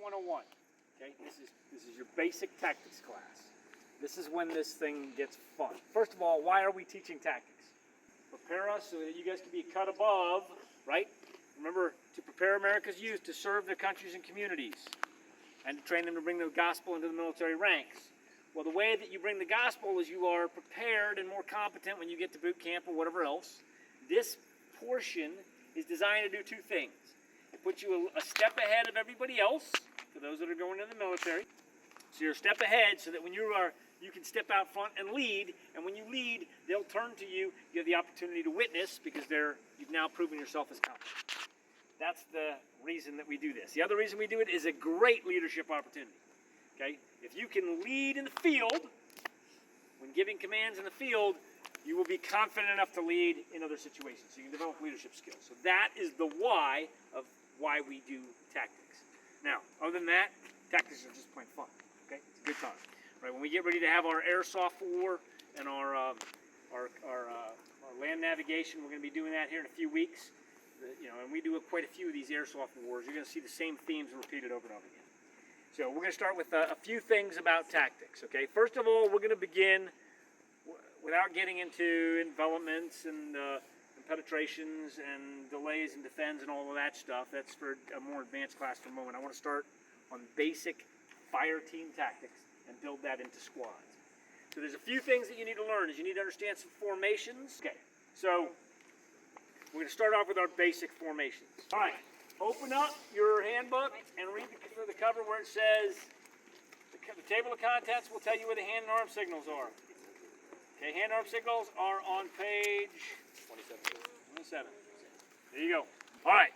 101. Okay, this is your basic tactics class. This is when this thing gets fun. First of all, why are we teaching tactics? Prepare us so that you guys can be cut above, right? Remember, to prepare America's youth to serve their countries and communities, and to train them to bring the gospel into the military ranks. Well, the way that you bring the gospel is you are prepared and more competent when you get to boot camp or whatever else. This portion is designed to do two things. It puts you a step ahead of everybody else, for those that are going into the military. So you're a step ahead so that when you can step out front and lead, and when you lead, they'll turn to you. You have the opportunity to witness because you've now proven yourself as competent. That's the reason that we do this. The other reason we do it is a great leadership opportunity. Okay? If you can lead in the field, when giving commands in the field, you will be confident enough to lead in other situations. So you can develop leadership skills. So that is the why of why we do tactics. Now, other than that, tactics are just plain fun. Okay? It's a good time. Right? When we get ready to have our airsoft war and our land navigation, we're going to be doing that here in a few weeks. And we do quite a few of these airsoft wars. You're going to see the same themes repeated over and over again. So we're going to start with a few things about tactics. Okay, first of all, we're going to begin without getting into envelopments and penetrations and delays and defends and all of that stuff. That's for a more advanced class for a moment. I want to start on basic fire team tactics and build that into squads. So there's a few things that you need to learn. You need to understand some formations. Okay, so we're going to start off with our basic formations. All right, open up your handbook and read the cover where it says, the table of contents will tell you where the hand and arm signals are. Okay, hand and arm signals are on page 27. There you go. All right,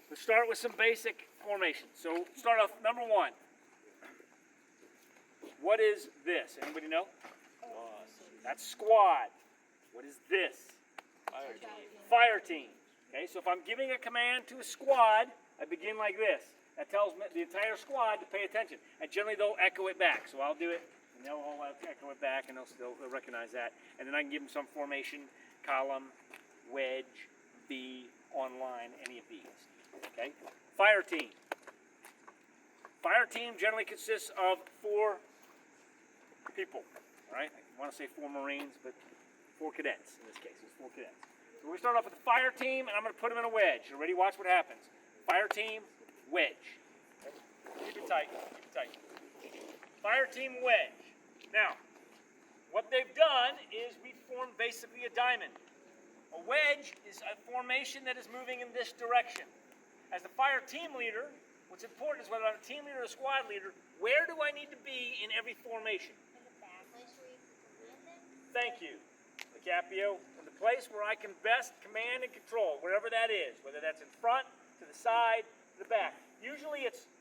let's start with some basic formations. So start off, number one. What is this? Anybody know? That's squad. What is this? Fire team. Fire team. Okay, so if I'm giving a command to a squad, I begin like this. That tells me the entire squad to pay attention. And generally they'll echo it back. So I'll do it, and they'll all echo it back, and they'll recognize that. And then I can give them some formation, column, wedge, V, online, any of these. Okay? Fire team. Fire team generally consists of 4 people. All right? I want to say 4 Marines, but 4 cadets in this case. It's 4 cadets. So we start off with the fire team, and I'm going to put them in a wedge. You ready? Watch what happens. Fire team, wedge. Keep it tight. Keep it tight. Fire team, wedge. Now, what they've done is we formed basically a diamond. A wedge is a formation that is moving in this direction. As the fire team leader, what's important is whether I'm a team leader or a squad leader, where do I need to be in every formation? In the back place where you command them? Thank you, Capio. In the place where I can best command and control, wherever that is, whether that's in front, to the side, to the back. Usually it's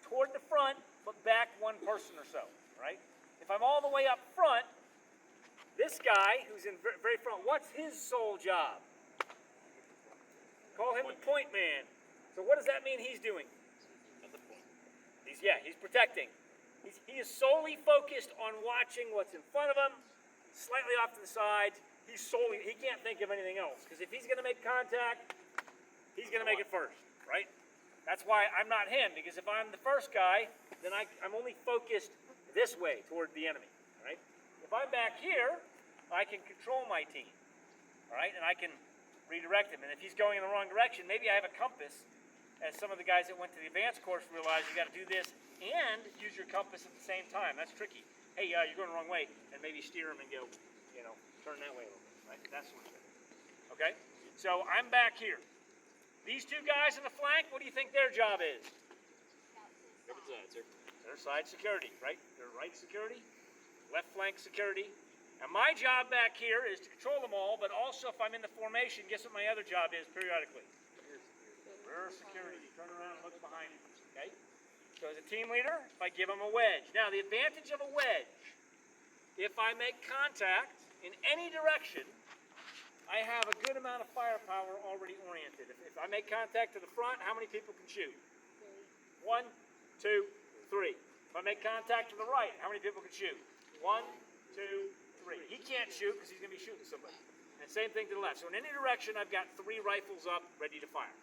toward the front, but back 1 person or so, right? If I'm all the way up front, this guy who's in very front, what's his sole job? Call him the point man. So what does that mean he's doing? He's protecting. He is solely focused on watching what's in front of him, slightly off to the side. He can't think of anything else. Because if he's going to make contact, he's going to make it first, right? That's why I'm not him. Because if I'm the first guy, then I'm only focused this way toward the enemy, right? If I'm back here, I can control my team, all right? And I can redirect him. And if he's going in the wrong direction, maybe I have a compass. As some of the guys that went to the advanced course realize you got to do this and use your compass at the same time. That's tricky. Hey, you're going the wrong way, and maybe steer them and go, turn that way a little bit, right? That sort of thing. Okay? So I'm back here. These 2 guys in the flank, what do you think their job is? They're side security, right? They're right security, left flank security. And my job back here is to control them all, but also if I'm in the formation, guess what my other job is periodically? Rear security. Turn around and look behind you. Okay? So as a team leader, if I give them a wedge. Now, the advantage of a wedge, if I make contact in any direction, I have a good amount of firepower already oriented. If I make contact to the front, how many people can shoot? 1, 2, 3. If I make contact to the right, how many people can shoot? 1, 2, 3. He can't shoot because he's going to be shooting somebody. And same thing to the left. So in any direction, I've got 3 rifles up, ready to fire.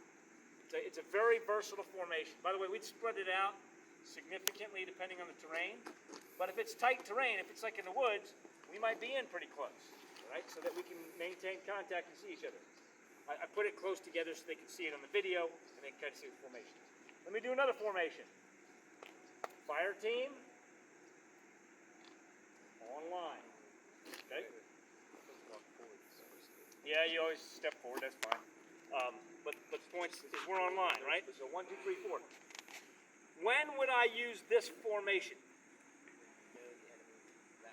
It's a very versatile formation. By the way, we'd spread it out significantly depending on the terrain. But if it's tight terrain, if it's like in the woods, we might be in pretty close, right? So that we can maintain contact and see each other. I put it close together so they can see it on the video and they can kind of see the formation. Let me do another formation. Fire team. Online. Okay? Yeah, you always step forward, that's fine. But the point is we're online, right? So 1, 2, 3, 4. When would I use this formation?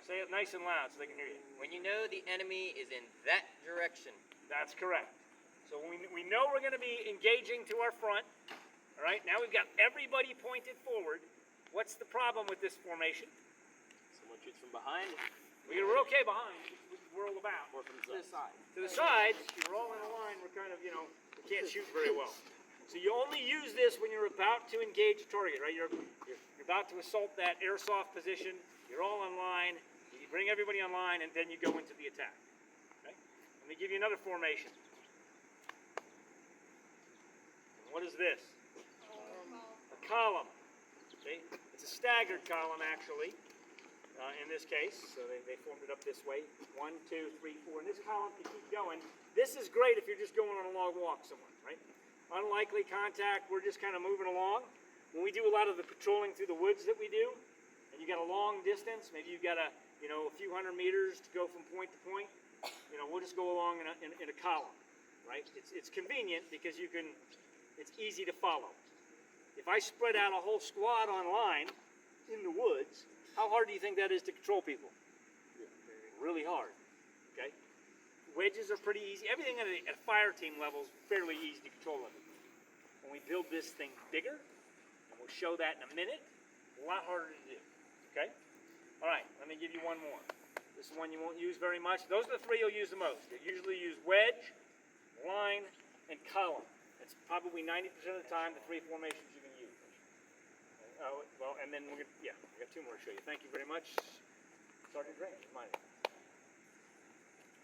Say it nice and loud so they can hear you. When you know the enemy is in that direction. That's correct. So we know we're going to be engaging to our front. All right, now we've got everybody pointed forward. What's the problem with this formation? Someone shoots from behind. We're okay behind. We're all about. Or from the side. To the side, you're all in a line. We're kind of, we can't shoot very well. So you only use this when you're about to engage a target, right? You're about to assault that airsoft position. You're all in line. You bring everybody on line, and then you go into the attack. Okay? Let me give you another formation. What is this? A column. Okay? It's a staggered column, actually, in this case. So they formed it up this way. 1, 2, 3, 4. And this column can keep going. This is great if you're just going on a long walk somewhere, right? Unlikely contact, we're just kind of moving along. When we do a lot of the patrolling through the woods that we do, and you got a long distance, maybe you've got a few hundred meters to go from point to point, we'll just go along in a column, right? It's convenient because it's easy to follow. If I spread out a whole squad online in the woods, how hard do you think that is to control people? Really hard, okay? Wedges are pretty easy. Everything at a fire team level is fairly easy to control. When we build this thing bigger, and we'll show that in a minute, a lot harder to do, okay? All right, let me give you one more. This is one you won't use very much. Those are the three you'll use the most. You usually use wedge, line, and column. It's probably 90% of the time the three formations you can use. And then we got two more to show you. Thank you very much, Sergeant Grant.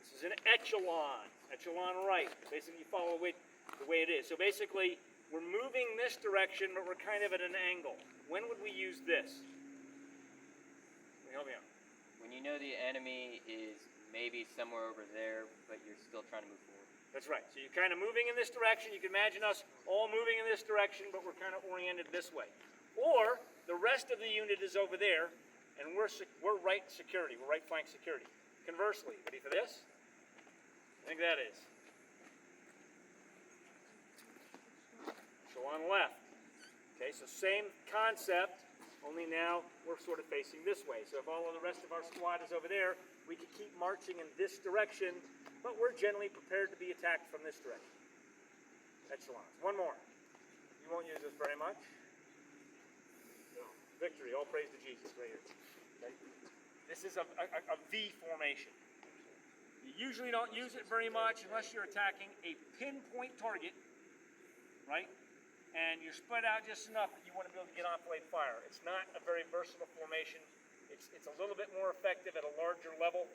This is an echelon right. Basically, you follow it the way it is. So basically, we're moving this direction, but we're kind of at an angle. When would we use this? Help me out. When you know the enemy is maybe somewhere over there, but you're still trying to move forward. That's right. So you're kind of moving in this direction. You can imagine us all moving in this direction, but we're kind of oriented this way. Or the rest of the unit is over there, and we're right security. We're right flank security. Conversely, ready for this? I think that is. So on left. Okay, so same concept, only now we're sort of facing this way. So if all of the rest of our squad is over there, we could keep marching in this direction, but we're generally prepared to be attacked from this direction. Echelons. One more. You won't use this very much. No. Victory. All praise to Jesus right here. Okay. This is a V formation. You usually don't use it very much unless you're attacking a pinpoint target, right? And you're spread out just enough that you want to be able to get enfilade fire. It's not a very versatile formation. It's a little bit more effective at a larger level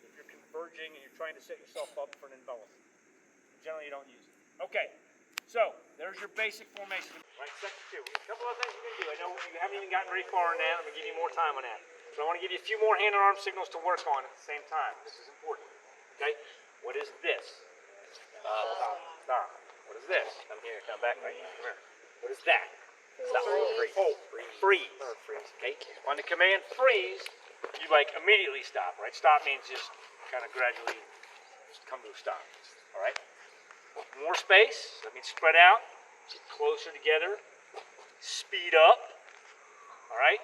if you're converging and you're trying to set yourself up for an envelopment. Generally, you don't use it. Okay, so there's your basic formation. Right, second two. A couple of things you can do. I know you haven't even gotten very far in that. I'm going to give you more time on that. But I want to give you a few more hand and arm signals to work on at the same time. This is important. Okay, what is this? Stop. What is this? Come here. Come back right here. Come here. What is that? Stop. Freeze. Oh, freeze. Freeze. Okay. On the command freeze, you immediately stop. Right. Stop means just kind of gradually just come to a stop. All right. More space. That means spread out. Get closer together. Speed up. All right.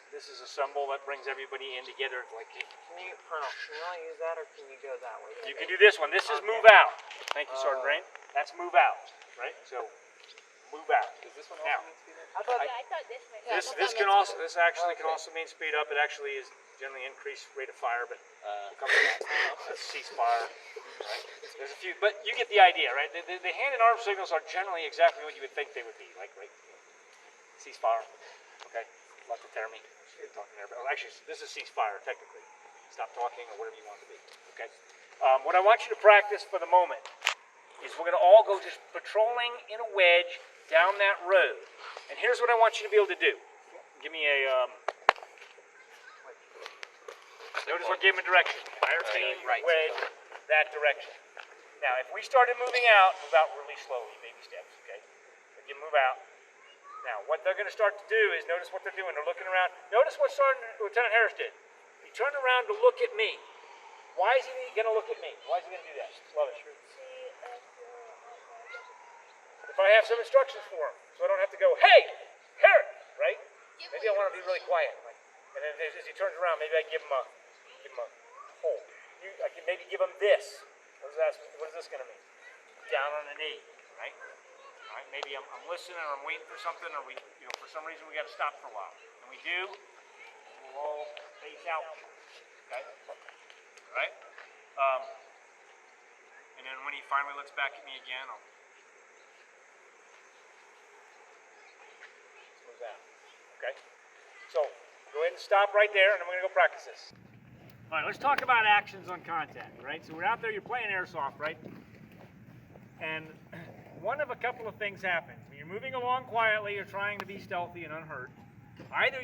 This is a symbol that brings everybody in together. Can you only use that, or can you go that way? You can do this one. This is move out. Thank you, Sergeant Rain. That's move out, right? So move out. Does this one Now, also mean speed up? I thought this way. this actually can also mean speed up. It actually is generally increased rate of fire, but we'll come to that. Ceasefire. Right? There's a few, but you get the idea, right? The hand and arm signals are generally exactly what you would think they would be, right? Ceasefire. Okay. Left to tear me. Talking there, but actually, this is ceasefire technically. Stop talking or whatever you want it to be. Okay. What I want you to practice for the moment is we're going to all go just patrolling in a wedge down that road. And here's what I want you to be able to do. Give me a, notice I gave him a direction. Fire team, right. wedge, that direction. Now, if we started moving out, move out really slowly, baby steps, okay? You move out. Now, what they're going to start to do is notice what they're doing. They're looking around. Notice what Lieutenant Harris did. He turned around to look at me. Why is he going to look at me? Why is he going to do that? Love it. If I have some instructions for him, so I don't have to go, hey, Harris, right? Maybe I want to be really quiet. And then as he turns around, maybe I give him a hold. I can maybe give him this. What is this going to mean? Down on the knee, right? All right, maybe I'm listening or I'm waiting for something, or for some reason we got to stop for a while. And we do. We'll all face out. Okay? All right? And then when he finally looks back at me again, I'll close out. Okay? So go ahead and stop right there, and I'm going to go practice this. All right, let's talk about actions on contact, right? So we're out there, you're playing airsoft, right? And one of a couple of things happens. When you're moving along quietly, you're trying to be stealthy and unhurt. Either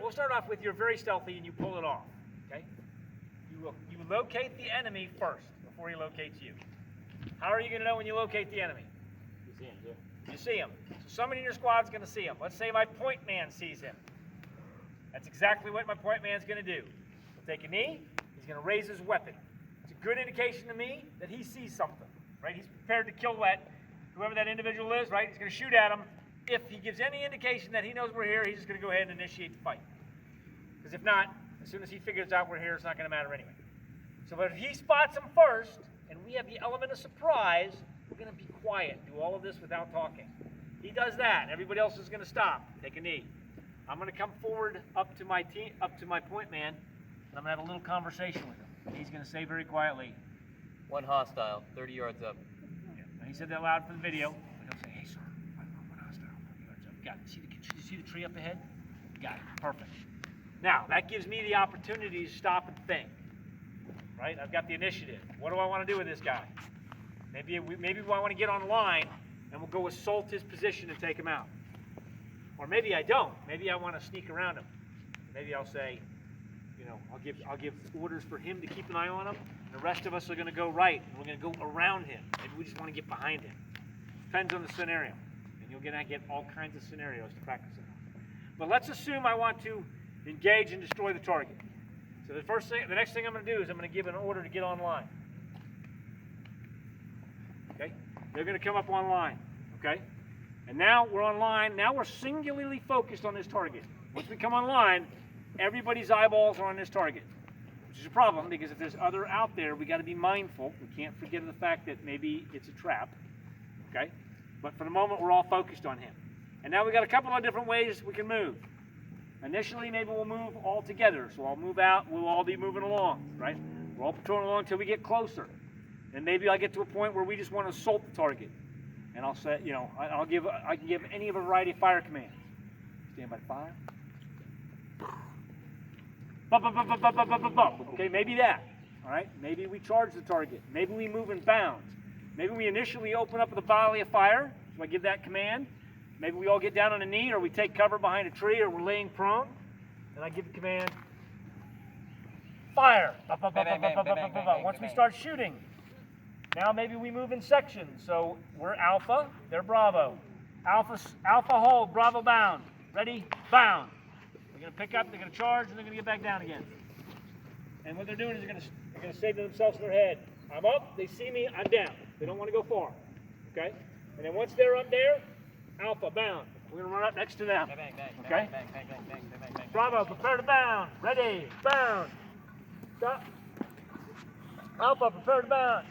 we'll start off with you're very stealthy and you pull it off, okay? You locate the enemy first before he locates you. How are you going to know when you locate the enemy? You see him, too. You see him. So somebody in your squad's going to see him. Let's say my point man sees him. That's exactly what my point man's going to do. He'll take a knee. He's going to raise his weapon. It's a good indication to me that he sees something, right? He's prepared to kill whoever that individual is, right? He's going to shoot at him. If he gives any indication that he knows we're here, he's just going to go ahead and initiate the fight. Because if not, as soon as he figures out we're here, it's not going to matter anyway. So but if he spots him first, and we have the element of surprise, we're going to be quiet, do all of this without talking. He does that. Everybody else is going to stop, take a knee. I'm going to come forward up to my point man, and I'm going to have a little conversation with him. And he's going to say very quietly, One hostile, 30 yards up. and he said that loud for the video. And he'll say, hey, sir, one hostile, 30 yards up. Got it. See the tree up ahead? Got it. Perfect. Now, that gives me the opportunity to stop and think. Right? I've got the initiative. What do I want to do with this guy? Maybe I want to get on line, and we'll go assault his position and take him out. Or maybe I don't. Maybe I want to sneak around him. Maybe I'll say, I'll give orders for him to keep an eye on him. And the rest of us are going to go right, and we're going to go around him. Maybe we just want to get behind him. Depends on the scenario. And you're going to get all kinds of scenarios to practice it on. But let's assume I want to engage and destroy the target. So the next thing I'm going to do is I'm going to give an order to get online. Okay? They're going to come up online. Okay? And now we're online. Now we're singularly focused on this target. Once we come online, everybody's eyeballs are on this target, which is a problem because if there's other out there, we got to be mindful. We can't forget the fact that maybe it's a trap. Okay? But for the moment, we're all focused on him. And now we got a couple of different ways we can move. Initially, maybe we'll move all together. So I'll move out, we'll all be moving along, right? We're all patrolling along until we get closer. And maybe I'll get to a point where we just want to assault the target. And I'll say, I can give any of a variety of fire commands. Stand by fire. Okay, maybe that. All right, maybe we charge the target. Maybe we move in bounds. Maybe we initially open up with a volley of fire. So I give that command. Maybe we all get down on a knee, or we take cover behind a tree, or we're laying prone, and I give the command, fire. Once we start shooting, now maybe we move in sections. So we're Alpha, they're Bravo. Alpha hold, Bravo bound. Ready, bound. They're going to pick up, they're going to charge, and they're going to get back down again. And what they're doing is they're going to say to themselves in their head, I'm up, they see me, I'm down. They don't want to go far. Okay? And then once they're up there, Alpha, bound. We're going to run up next to them. Okay? Bravo, prepare to bound. Ready, bound. Stop. Alpha, prepare to bound.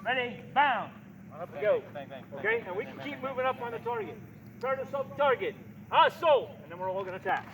Ready, bound. Up we go. Okay? And we can keep moving up on the target. Prepare to assault the target. Assault! And then we're all going to attack.